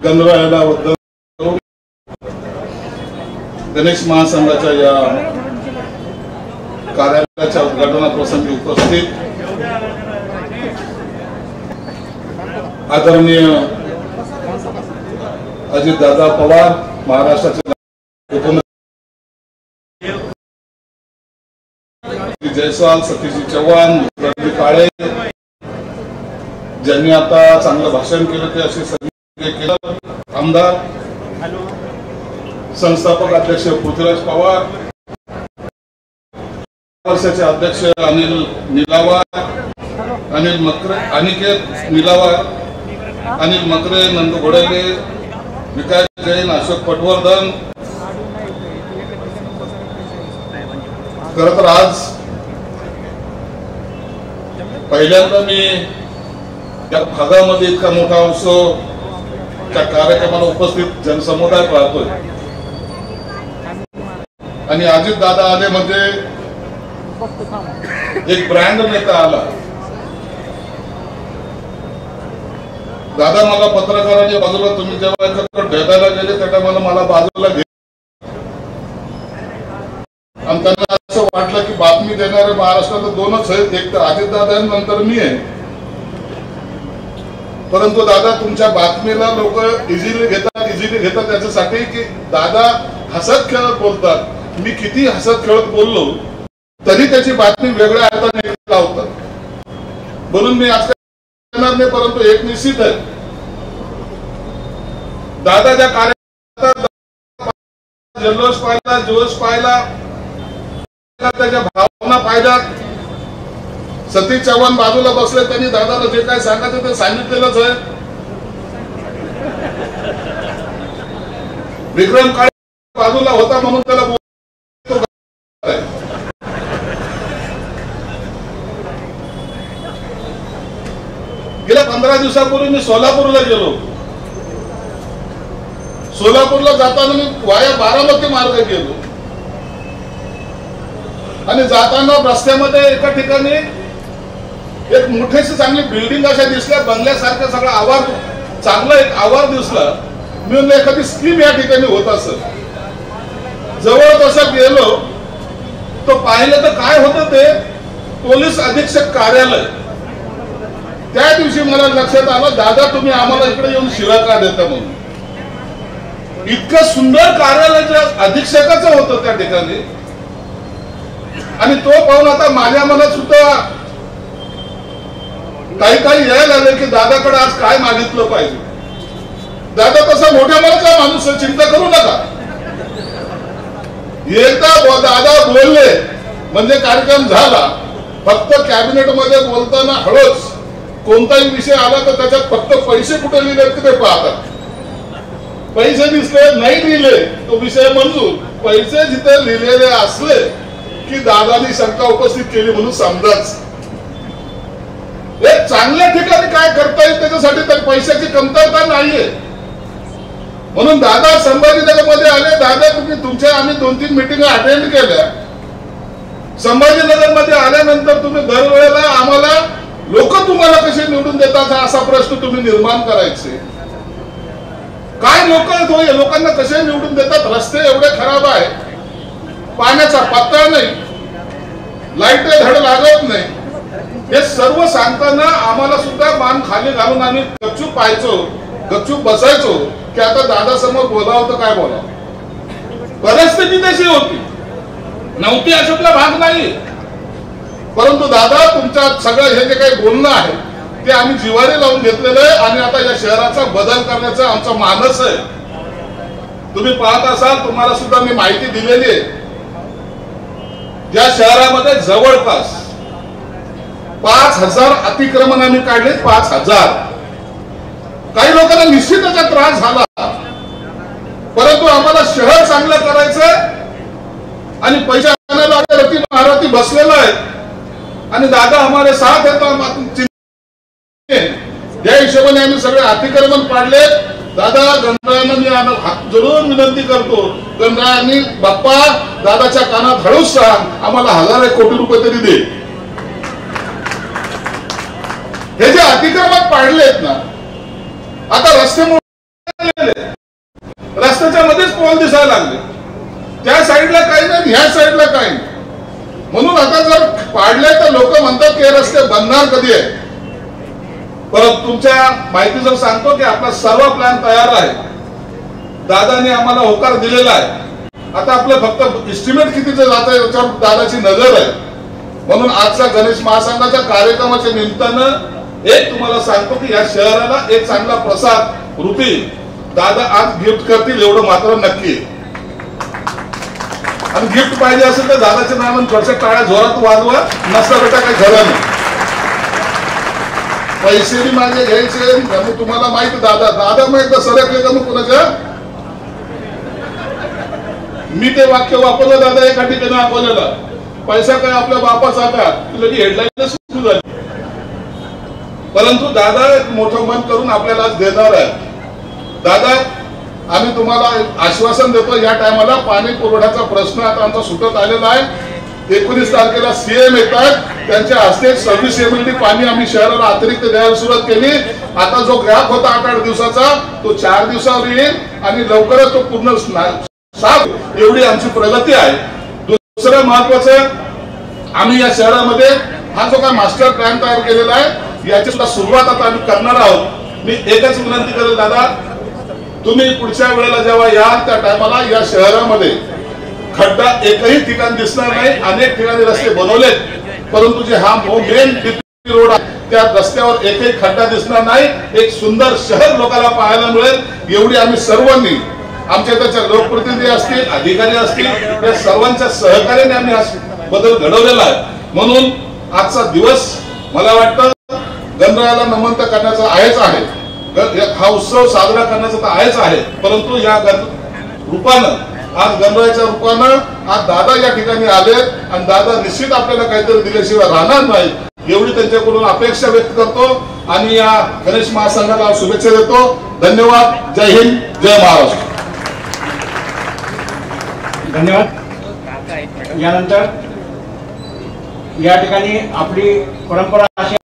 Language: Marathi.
गणरायाला वंदन करून गणेश महासंघाच्या या कार्यालयाच्या उद्घाटनाप्रसंगी उपस्थित आदरणीय अजितदादा पवार, महाराष्ट्राचे उपमुख्यमंत्री जयस्वाल, सतीश चव्हाण, काळे ज्यांनी आता चांगलं भाषण केलं ते असे सगळे केलं, आमदार, संस्थापक अध्यक्ष पृथ्वीराज पवार, वर्षाचे अध्यक्ष अनिल निलावार, अनिल मकरे, अनिकेत निलावार, अनिल मकरे, नंदू घोडेले, विकास जैन, अशोक पटवर्धन। खरं तर आज पहिल्यांदा मी या भागामध्ये इतका मोठा उत्सव त्या कार्यक्रमाला उपस्थित जनसमुदाय पाहतोय आणि अजितदादा आले म्हणजे एक ब्रँड नेता आला। दादा मला पत्रकारांच्या बाजूला तुम्ही जेव्हा भेटायला गेले त्या टायमाला मला बाजूला घे आणि त्यांना असं वाटलं की बातमी देणारे महाराष्ट्रात दोनच आहेत, एक तर अजितदादा आणि नंतर मी आहे। परंतु दादा तुमच्या बातमीला लोक इझिली घेतात त्याच्यासाठी की दादा हसत खेळत बोलतात। मी किती हसत खेळत बोललो तरी त्याची बातमी वेगळ्या अर्थाने लावतात, म्हणून मी आज येणार नाही। परंतु एक निश्चित आहे, दादाच्या कार्यात जल्लोष पाहिला, जोश पाहिला, त्याच्या भावना पाहिल्यात। सतीश चव्हाण बाजूला बसले, त्यांनी दादाला जे काय सांगायचं ते सांगितलेलंच आहे। विक्रम काळे बाजूला होता म्हणून त्याला गेल्या 15 दिवसापूर्वी मी सोलापूरला गेलो। सोलापूरला जाताना मी वाया बारामती मार्ग गेलो आणि जाताना रस्त्यामध्ये एका ठिकाणी एक मोठीशी चांगली बिल्डिंग अशा दिसल्या, बंगल्यासारखं सगळं आवार, चांगला एक आवार दिसला। मी म्हणलं एखादी स्कीम या ठिकाणी होत असेल। जवळ तसं गेलो तो पाहिलं तर काय होतं ते पोलीस अधीक्षक कार्यालय। त्या दिवशी मला लक्षात आलं, दादा तुम्ही आम्हाला इकडे येऊन शिव्या का देता म्हणून। इतकं सुंदर कार्यालयाच्या अधीक्षकाचं होतं त्या ठिकाणी आणि तो पाहून आता माझ्या मनात सुद्धा काही यायला लागले की दादाकडे आज काय मागितलं पाहिजे। दादा तसा मोठ्या मनाचा माणूस, चिंता करू नका। एकदा दादा बोलले म्हणजे कार्यक्रम झाला। फक्त कॅबिनेट मध्ये बोलताना हळूच कोणताही विषय आला तर त्याच्यात फक्त पैसे कुठे लिहिले ते पाहतात। पैसे दिसले नाही लिहिले तो विषय मंजूर, पैसे जिथे लिहिलेले असले की दादानी शंका उपस्थित केली म्हणून समजाच। एक चांगल्या ठिकाणी काय करता येईल त्याच्यासाठी तर पैशाची कमतरता नाहीये, म्हणून दादा संभाजीनगरमध्ये आले। दादा तुमच्या आम्ही 2-3 मीटिंग अटेंड केल्या। संभाजीनगरमध्ये आल्यानंतर तुम्ही दरवेळेला आम्हाला लोक तुम्हाला कसे निवडून देतात असा प्रश्न तुम्ही निर्माण करायचे। काय लोक आहेत, लोकांना कसे निवडून देतात? रस्ते एवढे खराब आहे, पाण्याचा पत्ता नाही, लाईट धड लागत नाही। हे सर्व सांगताना आम्हाला सुद्धा मान खाली घालून आम्ही गपचूप पाहायचो, गपचूप बसायचो की आता दादा समोर बोलावं तर काय बोलावं। परिस्थिती तशी होती, नव्हती अशातला भाग नाही। परंतु दादा तुमच्या सगळं हे जे काही बोलणं आहे ते आम्ही जिव्हारी लावून घेतलेलं आहे आणि आता या शहराचा बदल करण्याचा आमचा मानस आहे। तुम्ही पाहत असाल, तुम्हाला सुद्धा मी माहिती दिलेली आहे, या शहरामध्ये जवळपास 5000 अतिक्रमण आम्ही काढले। 5000 काही लोकांना निश्चित त्याचा त्रास झाला, परंतु आम्हाला शहर चांगलं करायचं आणि पैसा महारथी बसलेला आहे आणि दादा हमारे साथ है। तो या हिशोबाने आम्ही सगळे अतिक्रमण पाडले। दादा गणरायांना मी हात जोडून विनंती करतो, गणरायांनी बाप्पा दादाच्या कानात हळूच सांग, आम्हाला 1000 कोटी रुपये तरी दे। हे जे अतिक्रमण पाडलेत ना, आता रस्ते गेले, रस्त्याच्या मध्येच पोल दिसायला लागले, त्या साईडला काही नाही, ह्या साईडला काही नाही. म्हणून आता जर पाडले तर लोक म्हणतात की हे रस्ते बनणार कधी आहे. परंतु तुमच्या माहिती जर सांगतो की आपला सर्व प्लॅन तयार आहे, दादाने आम्हाला होकार दिलेला आहे. आता आपलं फक्त एस्टिमेट कितीचं जात आहे याच्यावर दादाची नजर आहे. म्हणून आजच्या गणेश महासंघाच्या कार्यक्रमाच्या निमित्तानं एक तुम्हाला सांगतो की या शहराला एक चांगला प्रसाद रूपी दादा आज गिफ्ट करतील एवढं मात्र नक्की. आणि गिफ्ट पाहिजे असेल तर दादाच्या नावाने थोडशा टाळ्या जोरात वाजवा, नसता बेटा काही खरं नाही. पैसे बी माझे घ्यायचे, आणि तुम्हाला माहिती दादा मग एकदा सरकले का मग कोणाच्या, मी ते वाक्य वापरलं दादा एका ठिकाणी अकोल्याला, पैसा काय आपल्या बापाचा का, लगी हेडलाईन सुरू झाली. परंतु दादा एक मोठं मन करून आपल्याला आज देणार आहे. दादा आम्ही तुम्हाला आश्वासन देतो, या टायमाला पाणी पुरवठ्याचा प्रश्न आता आमचा सुटत आलेला आहे. 19 तारखेला सीएम येतात, त्यांच्या हस्ते 26 MLD पाणी आम्ही शहराला अतिरिक्त द्यायला सुरुवात केली. आता जो गॅप होता 8-8 दिवसाचा तो 4 दिवसावर येईल आणि लवकरच तो पूर्ण साफ, एवढी आमची प्रगती आहे. दुसरं महत्वाचं, आम्ही या शहरामध्ये हा जो काय मास्टर प्लॅन तयार केलेला आहे याची सुद्धा सुरुवात आता आम्ही करणार आहोत. मी एकच विनंती करेल दादा, तुम्ही पुढच्या वेळेला जेव्हा याल त्या टायमाला या शहरामध्ये खड्डा एकही ठिकाण दिसणार नाही. अनेक ठिकाणी रस्ते बनवलेत, परंतु जे हा मेन रोड आहे त्या रस्त्यावर एकही खड्डा दिसणार नाही. एक सुंदर शहर लोकांना पाहायला मिळेल, एवढी आम्ही सर्वांनी, आमच्या त्याच्या लोकप्रतिनिधी असतील, अधिकारी असतील, या सर्वांच्या सहकार्याने आम्ही हा बदल घडवलेला आहे. म्हणून आजचा दिवस मला वाटतं गणरायाला नमन करण्याचा आहेच आहे, हा उत्सव साजरा करण्याचा तर आहेच आहे. परंतु या रूपानं आज गणरायाच्या रूपानं आज दादा या ठिकाणी आले आणि दादा निश्चित आपल्याला काहीतरी दिल्याशिवाय राहणार नाही, एवढी त्यांच्याकडून अपेक्षा व्यक्त करतो आणि या गणेश महासंघाला शुभेच्छा देतो. धन्यवाद. जय हिंद, जय महाराष्ट्र. धन्यवाद. यानंतर या ठिकाणी आपली परंपरा